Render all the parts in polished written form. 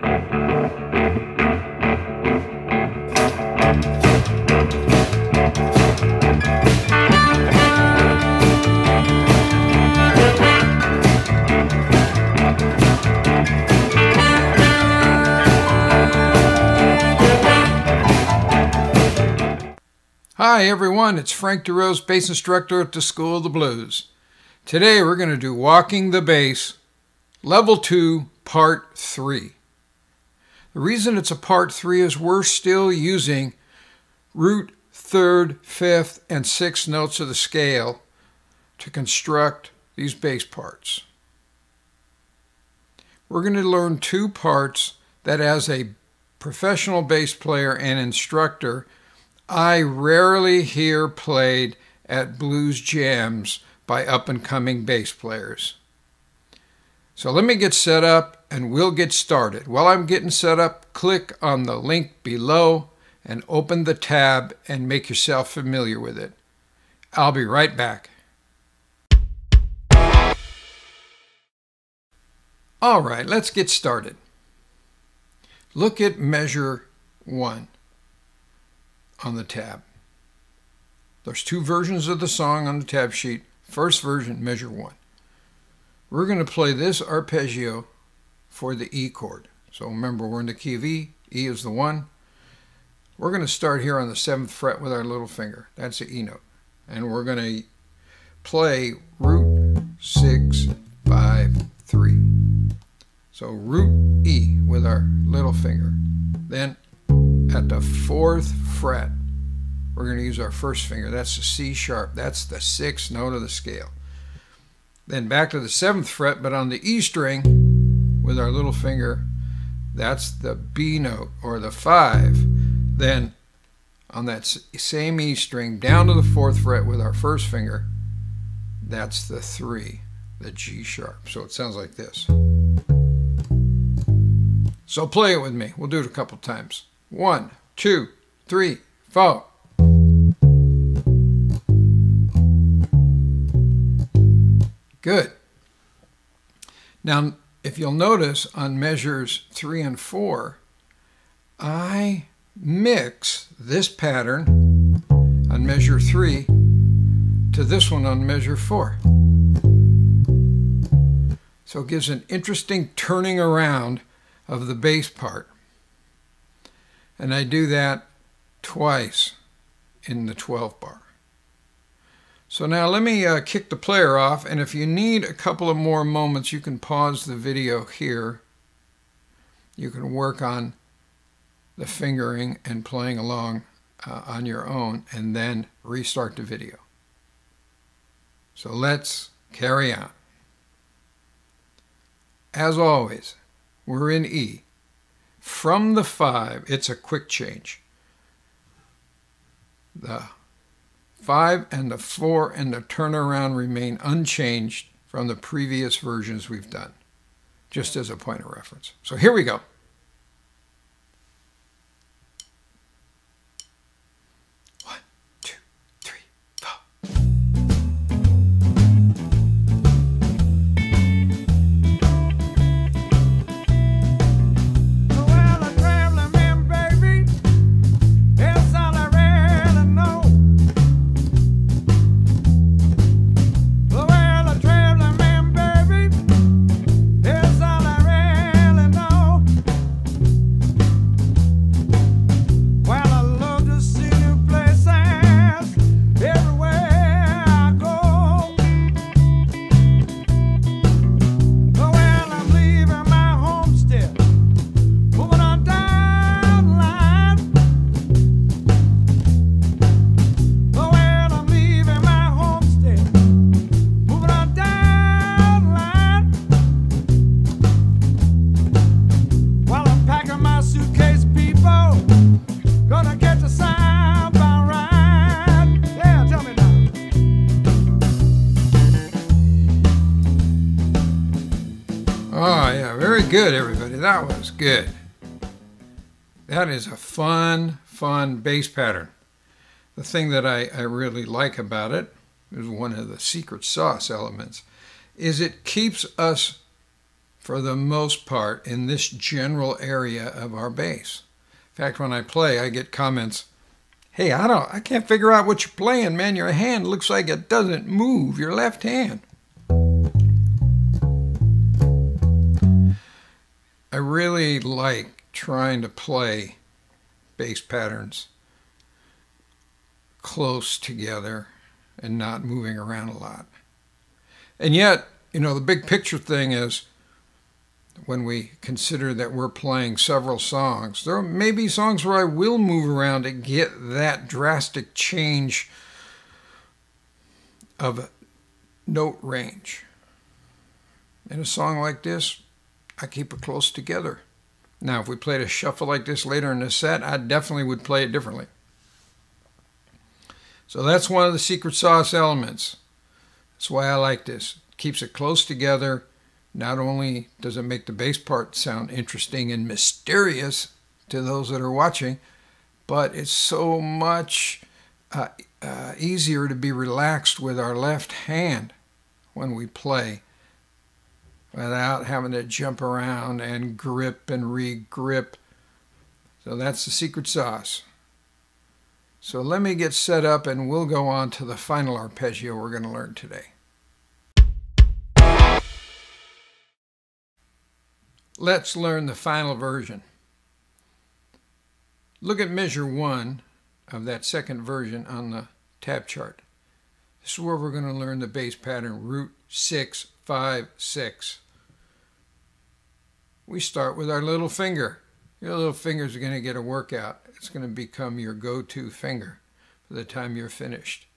Hi everyone, it's Frank DeRose, bass instructor at the School of the Blues. Today we're going to do Walking the Bass, Level 2, Part 3. The reason it's a Part 3 is we're still using root, third, fifth, and sixth notes of the scale to construct these bass parts. We're going to learn two parts that as a professional bass player and instructor I rarely hear played at blues jams by up-and-coming bass players. So let me get set up and we'll get started. While I'm getting set up, click on the link below and open the tab and make yourself familiar with it. I'll be right back. All right, let's get started. Look at measure 1. On the tab. There's two versions of the song on the tab sheet. First version, measure 1. We're going to play this arpeggio for the E chord. So remember, we're in the key of E. E is the 1. We're going to start here on the 7th fret with our little finger. That's the E note. And we're going to play root 6, 5, 3. So root E with our little finger. Then at the 4th fret, we're going to use our first finger. That's the C sharp. That's the 6th note of the scale. Then back to the 7th fret, but on the E string with our little finger, that's the B note or the 5. Then on that same E string, down to the 4th fret with our first finger, that's the 3, the G sharp. So it sounds like this. So play it with me. We'll do it a couple times. 1, 2, 3, 4. Good. Now, if you'll notice on measures 3 and 4, I mix this pattern on measure 3 to this one on measure 4. So it gives an interesting turning around of the bass part. And I do that twice in the 12 bar. So now let me kick the player off, and if you need a couple of more moments, you can pause the video here. You can work on the fingering and playing along on your own, and then restart the video. So let's carry on. As always, we're in E. From the 5, it's a quick change. The 5 and the 4 and the turnaround remain unchanged from the previous versions we've done, just as a point of reference. So here we go. Good, everybody. That was good. That is a fun bass pattern. The thing that I really like about it is one of the secret sauce elements is it keeps us for the most part in this general area of our bass. In fact, when I play, I get comments, "Hey, I can't figure out what you're playing, man. Your hand looks like it doesn't move, your left hand." I really like trying to play bass patterns close together and not moving around a lot. And yet, the big picture thing is when we consider that we're playing several songs, there may be songs where I will move around to get that drastic change of note range. In a song like this, I keep it close together. Now, if we played a shuffle like this later in the set, I definitely would play it differently. So that's one of the secret sauce elements. That's why I like this. It keeps it close together. Not only does it make the bass part sound interesting and mysterious to those that are watching, but it's so much easier to be relaxed with our left hand when we play without having to jump around and grip and re-grip. So that's the secret sauce. So let me get set up and we'll go on to the final arpeggio we're going to learn today. Let's learn the final version. Look at measure 1 of that second version on the tab chart. This is where we're going to learn the bass pattern root 6, 5, 6. We start with our little finger. Your little fingers are going to get a workout. It's going to become your go-to finger for the time you're finished.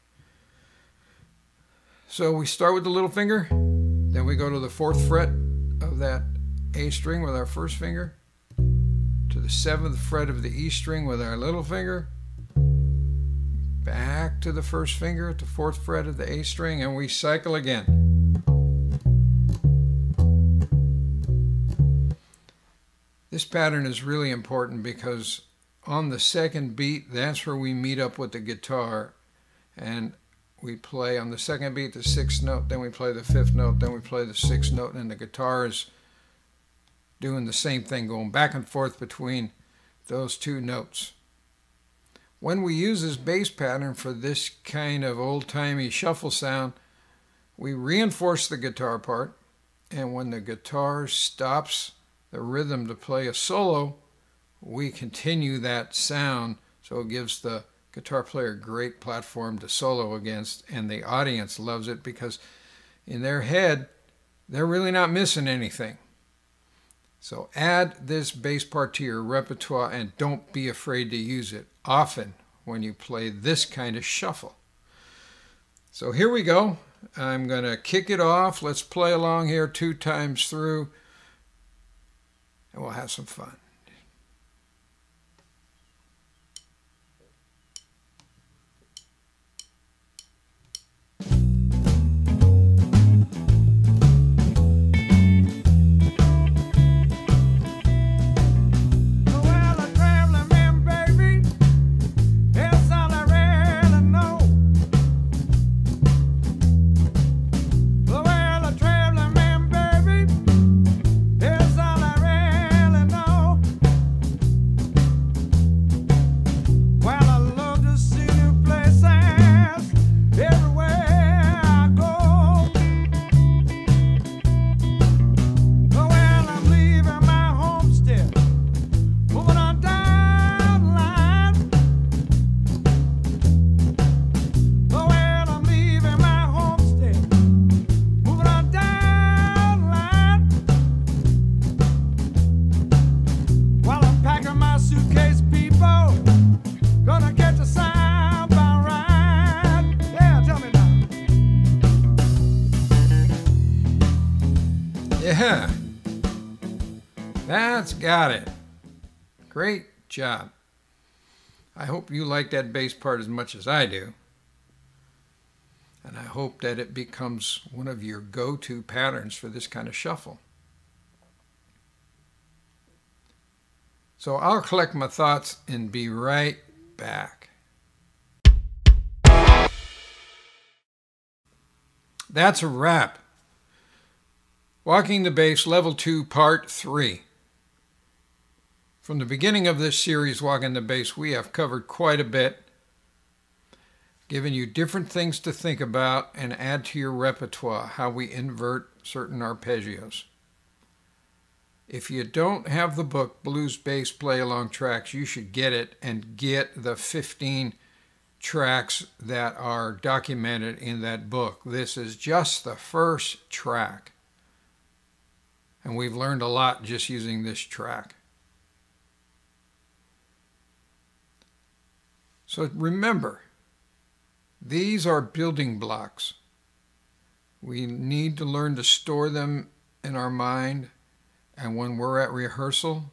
So we start with the little finger, then we go to the 4th fret of that A string with our first finger, to the 7th fret of the E string with our little finger, back to the first finger at the 4th fret of the A string, and we cycle again. This pattern is really important because on the second beat, that's where we meet up with the guitar, and we play on the second beat the 6th note, then we play the 5th note, then we play the 6th note, and the guitar is doing the same thing, going back and forth between those two notes. When we use this bass pattern for this kind of old-timey shuffle sound, we reinforce the guitar part, and when the guitar stops the rhythm to play a solo, we continue that sound, so it gives the guitar player a great platform to solo against, and the audience loves it because in their head, they're really not missing anything. So add this bass part to your repertoire and don't be afraid to use it often when you play this kind of shuffle. So here we go. I'm going to kick it off. Let's play along here 2 times through, and we'll have some fun. Yeah, that's got it. Great job. I hope you like that bass part as much as I do. And I hope that it becomes one of your go-to patterns for this kind of shuffle. So I'll collect my thoughts and be right back. That's a wrap. Walking the Bass, Level 2, Part 3. From the beginning of this series, Walking the Bass, we have covered quite a bit, giving you different things to think about and add to your repertoire, how we invert certain arpeggios. If you don't have the book, Blues Bass Play-Along Trax, you should get it and get the 15 tracks that are documented in that book. This is just the first track. And we've learned a lot just using this track. So remember, these are building blocks. We need to learn to store them in our mind. And when we're at rehearsal,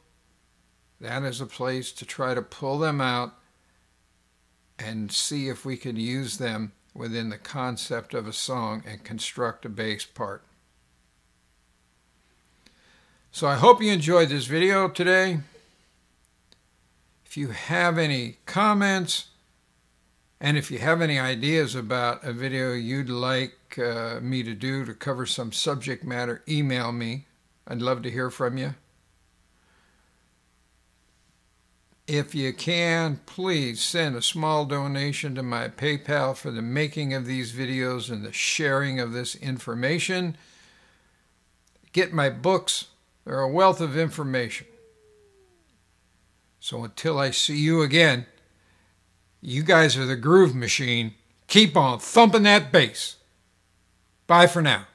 that is a place to try to pull them out and see if we can use them within the concept of a song and construct a bass part. So I hope you enjoyed this video today. If you have any comments, and if you have any ideas about a video you'd like me to do to cover some subject matter, email me. I'd love to hear from you. If you can, please send a small donation to my PayPal for the making of these videos and the sharing of this information. Get my books. They're a wealth of information. So until I see you again, you guys are the groove machine. Keep on thumping that bass. Bye for now.